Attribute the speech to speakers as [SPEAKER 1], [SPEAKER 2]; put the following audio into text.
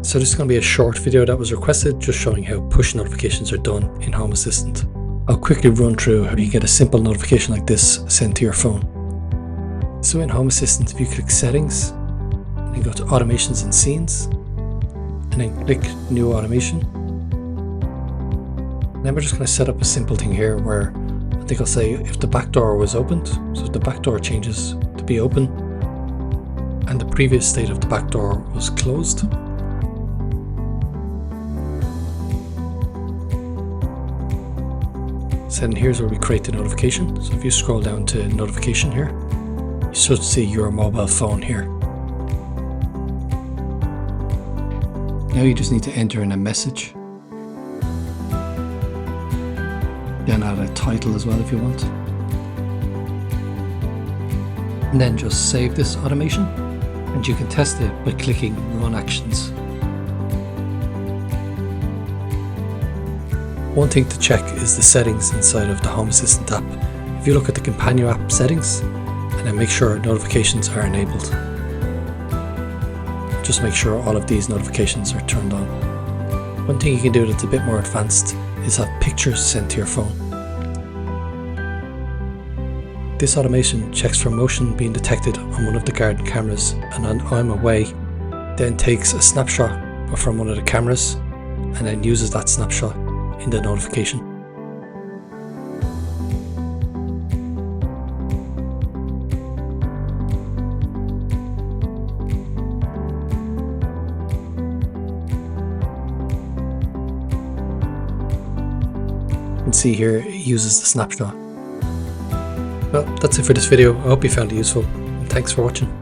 [SPEAKER 1] So this is going to be a short video that was requested, just showing how push notifications are done in Home Assistant. I'll quickly run through how you get a simple notification like this sent to your phone. So in Home Assistant, if you click Settings, and then go to Automations and Scenes, and then click New Automation. Then we're just going to set up a simple thing here where I think I'll say if the back door was opened, so if the back door changes to be open, and the previous state of the back door was closed. So then here's where we create the notification. So if you scroll down to notification here, you should see your mobile phone here. Now you just need to enter in a message. Then add a title as well if you want. And then just save this automation, and you can test it by clicking Run Actions. One thing to check is the settings inside of the Home Assistant app. If you look at the Companion app settings, and then make sure notifications are enabled. Just make sure all of these notifications are turned on. One thing you can do that's a bit more advanced is have pictures sent to your phone. This automation checks for motion being detected on one of the garden cameras, and on I'm away, then takes a snapshot from one of the cameras and then uses that snapshot in the notification. You can see here it uses the snapshot. Well, that's it for this video. I hope you found it useful, and thanks for watching.